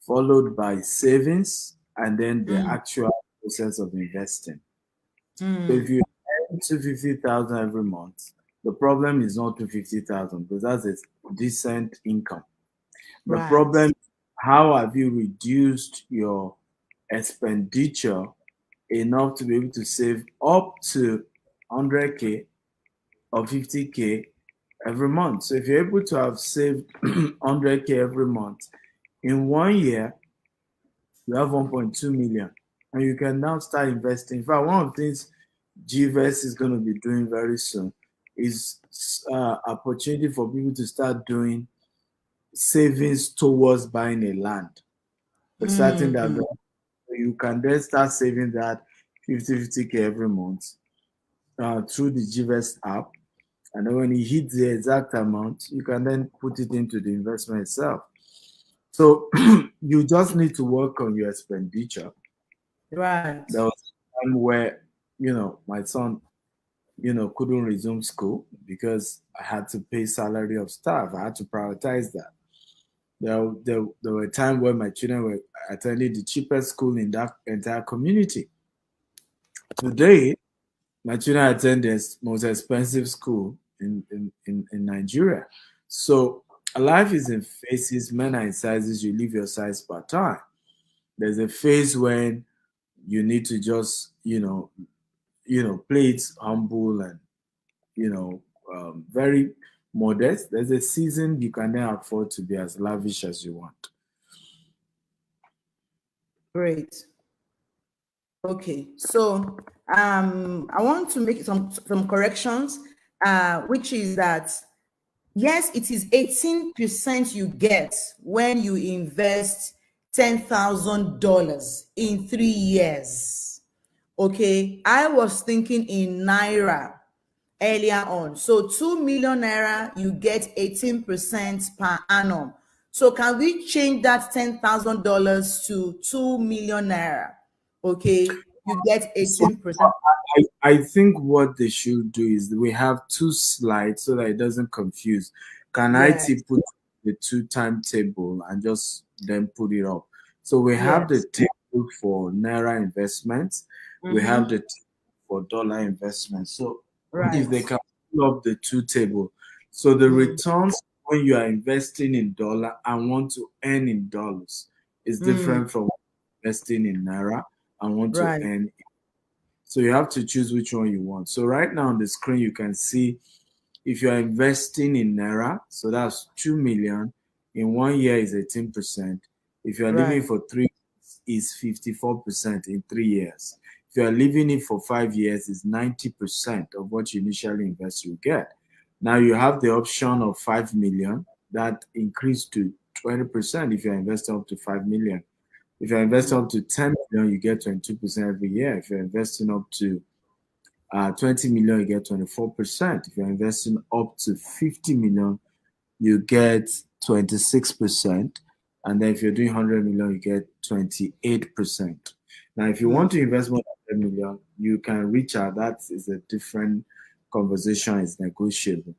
followed by savings, and then the actual process of investing. So if you earn 250,000 every month, the problem is not 250,000 because that's a decent income. The problem is how have you reduced your expenditure enough to be able to save up to 100K or 50K every month. So if you're able to have saved 100K every month, in 1 year, you have 1.2 million. And you can now start investing. In fact, one of the things GVest is going to be doing very soon is opportunity for people to start doing savings towards buying a land. Starting that you can then start saving that 50K every month through the GVest app. And then when you hit the exact amount, you can then put it into the investment itself. So you just need to work on your expenditure. Right. There was a time where, my son, couldn't resume school because I had to pay salary of staff. I had to prioritize that. There were a time where my children were attending the cheapest school in that entire community. Today, my children attend the most expensive school in Nigeria. So life is in phases. Men are in sizes. You live your size per time. There's a phase when you need to just, play it humble and, very modest. There's a season you can then afford to be as lavish as you want. Great. Okay, so I want to make some corrections, which is that yes, it is 18% you get when you invest $10,000 in 3 years. Okay, I was thinking in naira earlier on. So 2 million naira, you get 18% per annum. So can we change that $10,000 to 2 million naira? Okay, you get 18%. I think what they should do is we have 2 slides so that it doesn't confuse. Can IT put the two timetable and just then put it up. So we have the table for Naira investments. We have the table for dollar investments. So if they can pull up the two table, so the returns when you are investing in dollar and want to earn in dollars is different from investing in Naira and want to earn. So you have to choose which one you want. So right now on the screen, you can see if you are investing in Naira, so that's 2 million in 1 year is 18%. If you are living for 3 years, is 54% in 3 years. If you are living it for 5 years, is 90% of what you initially invest you get. Now you have the option of 5 million that increased to 20% if you're investing up to 5 million. If you're investing up to 10 million, you get 22% every year. If you're investing up to 20 million, you get 24%. If you're investing up to 50 million, you get 26%. And then if you're doing 100 million, you get 28%. Now, if you want to invest more than 10 million, you can reach out. That is a different conversation. It's negotiable.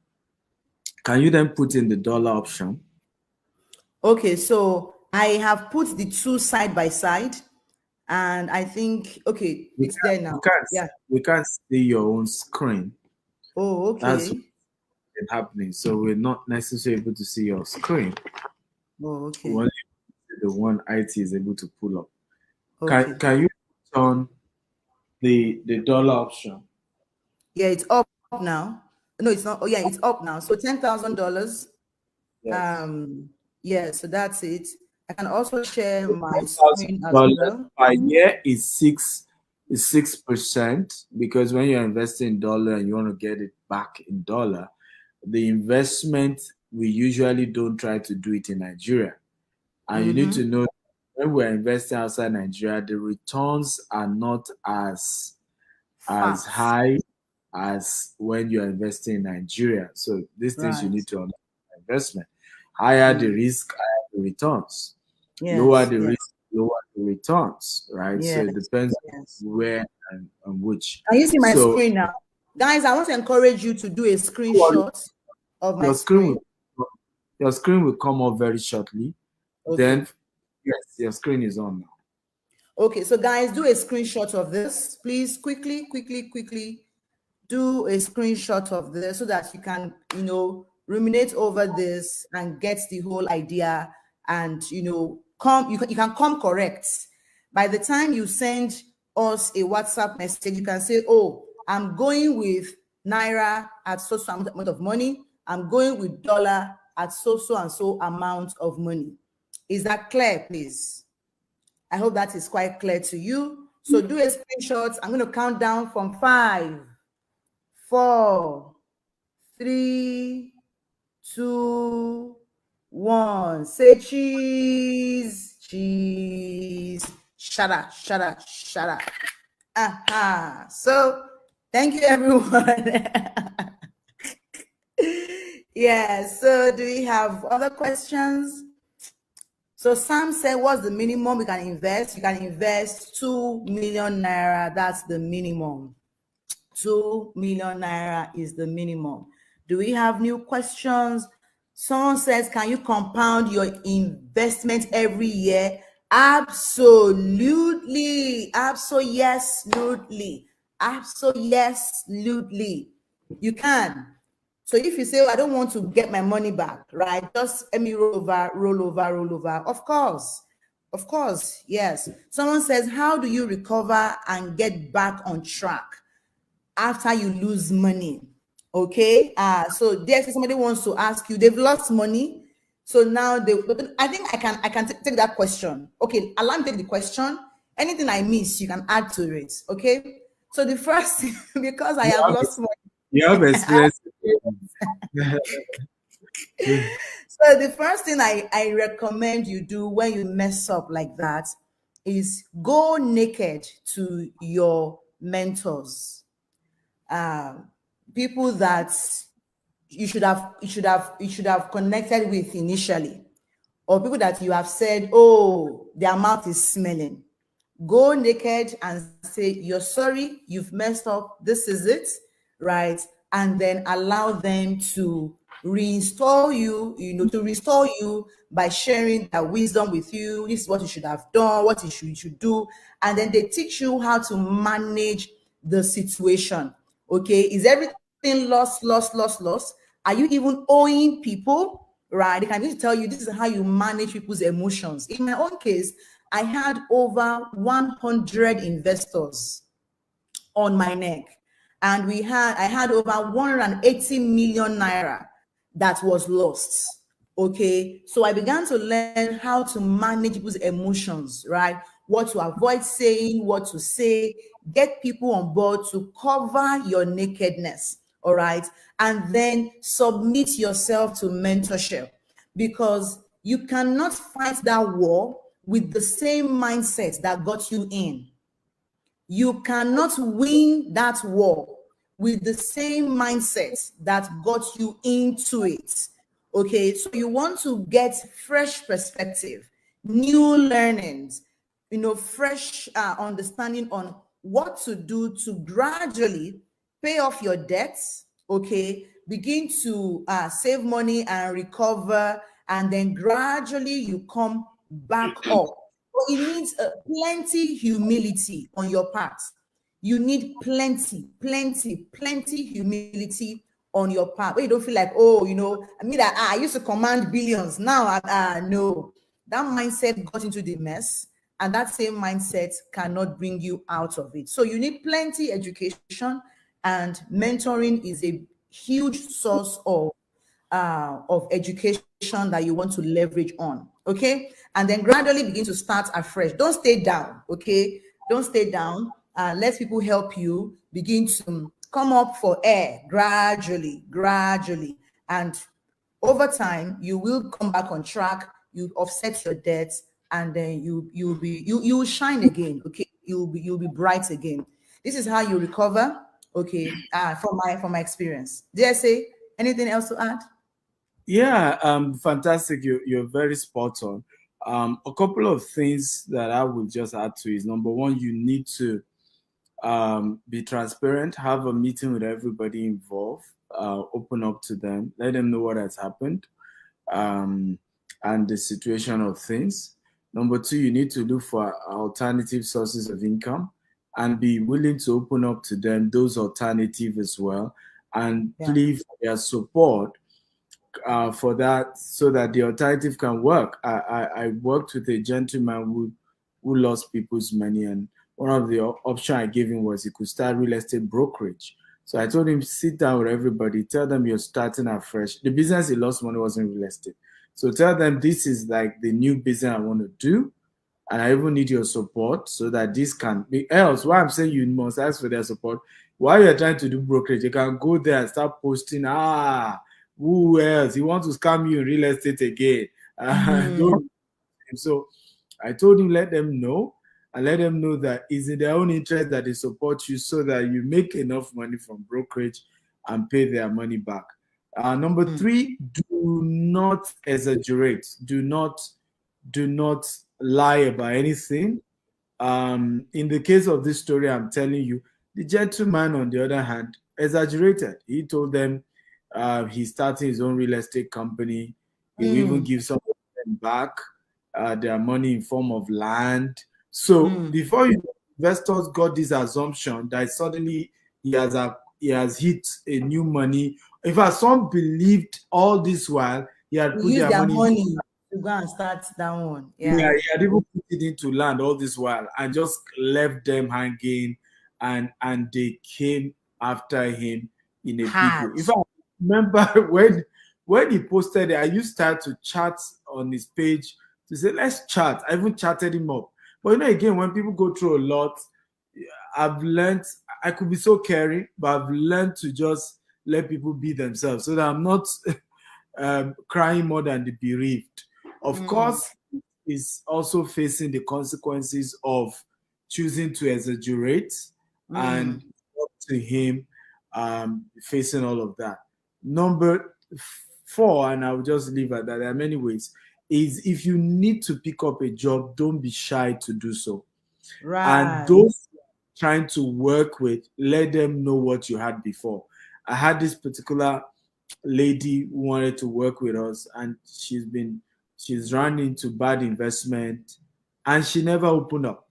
Can you then put in the dollar option? Okay, so I have put the two side by side, and I think it's there now. We can't see your own screen. Oh, okay. That's what's happening. So we're not necessarily able to see your screen. Oh, okay. Only the one IT is able to pull up. Okay. Can you put on the dollar option? Yeah, it's up now. No, it's not. Oh, yeah, it's up now. So $10,000. Yeah, so that's it. I can also share my screen as well. Per year is 6% because when you're investing in dollar and you want to get it back in dollar, the investment we usually don't try to do it in Nigeria. And you need to know when we're investing outside Nigeria, the returns are not as high as when you're investing in Nigeria. So these things you need to understand investment. Higher the risk, higher the returns. Lower the risk, lower the returns, right? So it depends on where and which. Can you see my screen now? Guys, I want to encourage you to do a screenshot of my screen. Your screen will come up very shortly. Okay. Then, yes, your screen is on now. Okay, so guys, do a screenshot of this. Please quickly do a screenshot of this so that you can, ruminate over this and get the whole idea and, you can come correct. By the time you send us a WhatsApp message, you can say, oh, I'm going with Naira at so amount of money. I'm going with dollar at so and so amount of money. Is that clear, please? I hope that is quite clear to you. So do a screenshot. I'm going to count down from 5, 4, 3, 2, 1. Say cheese, cheese. Shut up. Aha. So thank you, everyone. Yeah, so do we have other questions? So Sam said, what's the minimum we can invest? You can invest 2 million Naira. That's the minimum. 2 million Naira is the minimum. Do we have new questions? Someone says, can you compound your investment every year? Absolutely. Absolutely. You can. So if you say, I don't want to get my money back, right? Just let me roll over. Of course, yes. Someone says, how do you recover and get back on track after you lose money? Okay. So there, somebody wants to ask you, they've lost money. So now I think I can take that question. Okay, allow me to take the question. Anything I miss, you can add to it. Okay. So the first thing, because I have lost money. You have experience. So the first thing I recommend you do when you mess up like that is go naked to your mentors, people that you should have connected with initially, or people that you have said, oh, their mouth is smelling. Go naked and say, you're sorry, you've messed up, this is it, right? And then allow them to reinstall you, to restore you by sharing their wisdom with you. This is what you should have done, what you should do. And then they teach you how to manage the situation. Okay, is everything lost? Are you even owing people? Right? They can just tell you this is how you manage people's emotions. In my own case, I had over 100 investors on my neck, and I had over 180 million naira that was lost. Okay, so I began to learn how to manage people's emotions, right? What to avoid saying, what to say, get people on board to cover your nakedness, all right? And then submit yourself to mentorship, because you cannot fight that war with the same mindset that got you in. You cannot win that war with the same mindset that got you into it. Okay, so you want to get fresh perspective, new learnings, fresh understanding on what to do to gradually pay off your debts. Okay, begin to save money and recover, and then gradually you come back up. But it needs plenty humility on your part. You need plenty humility on your part. Where you don't feel like, oh, I mean that I used to command billions. Now, no, that mindset got into the mess, and that same mindset cannot bring you out of it. So you need plenty education, and mentoring is a huge source of education that you want to leverage on. Okay, and then gradually begin to start afresh. Don't stay down. Okay, don't stay down. Let people help you begin to come up for air gradually, and over time you will come back on track. You offset your debts, and then you will shine again. Okay, you'll be bright again. This is how you recover. Okay, from my experience. Did I say anything else to add? Yeah, fantastic. You're very spot on. A couple of things that I would just add to is, number one, you need to be transparent, have a meeting with everybody involved, open up to them, let them know what has happened, and the situation of things. Number two, you need to look for alternative sources of income and be willing to open up to them those alternatives as well, and Yeah. plead for their support for that, so that the alternative can work. I worked with a gentleman who lost people's money, and one of the options I gave him was he could start real estate brokerage. So I told him, sit down with everybody, tell them you're starting afresh. The business he lost money wasn't real estate. So tell them this is like the new business I want to do, and I even need your support so that this can be. Else, why I'm saying you must ask for their support. While you're trying to do brokerage, you can go there and start posting, who else? He wants to scam you in real estate again. Don't. So I told him, let them know, and let them know that it's in their own interest that they support you, so that you make enough money from brokerage and pay their money back. Number three, do not exaggerate. Do not lie about anything. In the case of this story I'm telling you, the gentleman, on the other hand, exaggerated. He told them he's starting his own real estate company. He will even give some of them back their money in form of land. So before investors got this assumption that suddenly he has hit a new money. In fact, some believed all this while he had put Use their money to go and start that one. yeah, he had even put it into land all this while and just left them hanging, and they came after him in a big way. If I remember when he posted it, I used to chat on his page to say, let's chat. I even chatted him up. But again, when people go through a lot, I've learned I could be so caring, but I've learned to just let people be themselves so that I'm not crying more than the bereaved. Of course, is also facing the consequences of choosing to exaggerate, and up to him facing all of that. Number four, and I'll just leave at that, there are many ways, is if you need to pick up a job, don't be shy to do so. Right. And those trying to work with, let them know what you had before. I had this particular lady who wanted to work with us, and she's run into bad investment, and she never opened up.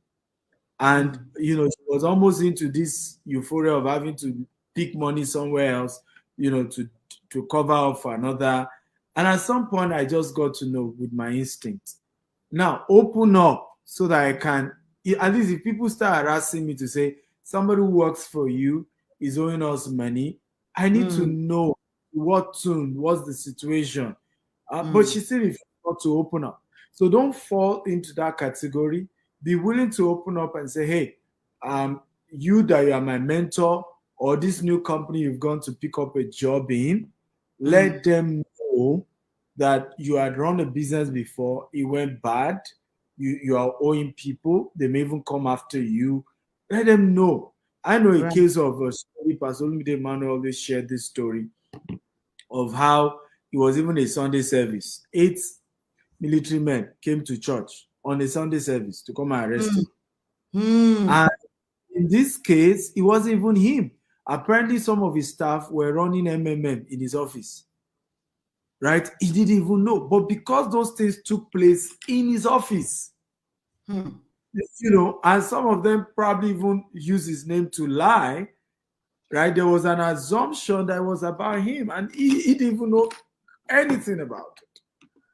And she was almost into this euphoria of having to pick money somewhere else, to cover up for another. And at some point, I just got to know with my instinct. Now, open up so that I can, at least if people start harassing me to say somebody who works for you is owing us money, I need to know what tune, what's the situation. But she still refused not to open up. So don't fall into that category. Be willing to open up and say, hey, you that you are my mentor, or this new company you've gone to pick up a job in, let them know that you had run a business before, it went bad, you are owing people, they may even come after you. Let them know. I know a case of a story, Pastor Olumide Emmanuel always shared this story of how it was even a Sunday service. 8 military men came to church on a Sunday service to come and arrest him. And in this case, it wasn't even him. Apparently, some of his staff were running MMM in his office. Right? He didn't even know. But because those things took place in his office, and some of them probably even used his name to lie, right? There was an assumption that was about him, and he didn't even know anything about it.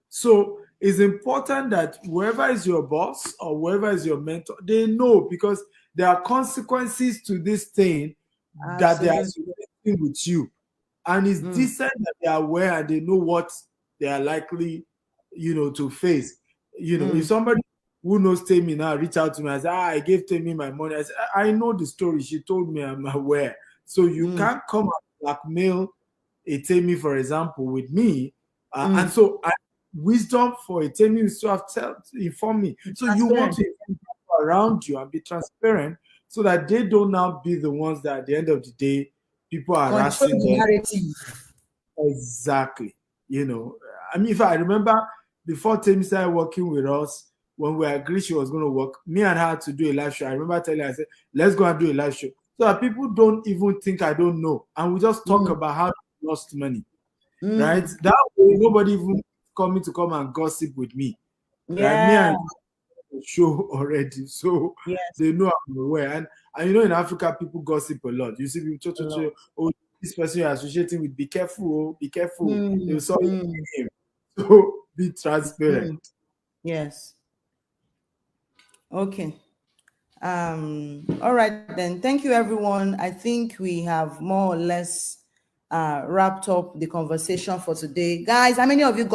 So it's important that whoever is your boss or whoever is your mentor, they know, because there are consequences to this thing that they are associating with you. And it's decent that they are aware and they know what they are likely, to face. If somebody who knows Temi now reach out to me and say, I gave Temi my money, I say, I know the story. She told me, I'm aware. So you can't come and blackmail a Temi, for example, with me. And so wisdom for a Temi is to have inform me. So you want to inform people around you and be transparent so that they don't now be the ones that at the end of the day, people are harassing them. Exactly. If I remember before Temi started working with us, when we agreed she was going to work, me and her had to do a live show. I remember telling her, I said, let's go and do a live show. So that people don't even think I don't know. And we just talk about how we lost money. Right? That way, nobody even come and gossip with me. Right? Me and show already. So they know I'm aware. And in Africa, people gossip a lot. You see people, oh, this person you're associating with, be careful, be careful. They'll saw him. So be transparent. Yes. Okay. All right then. Thank you, everyone. I think we have more or less wrapped up the conversation for today. Guys, how many of you got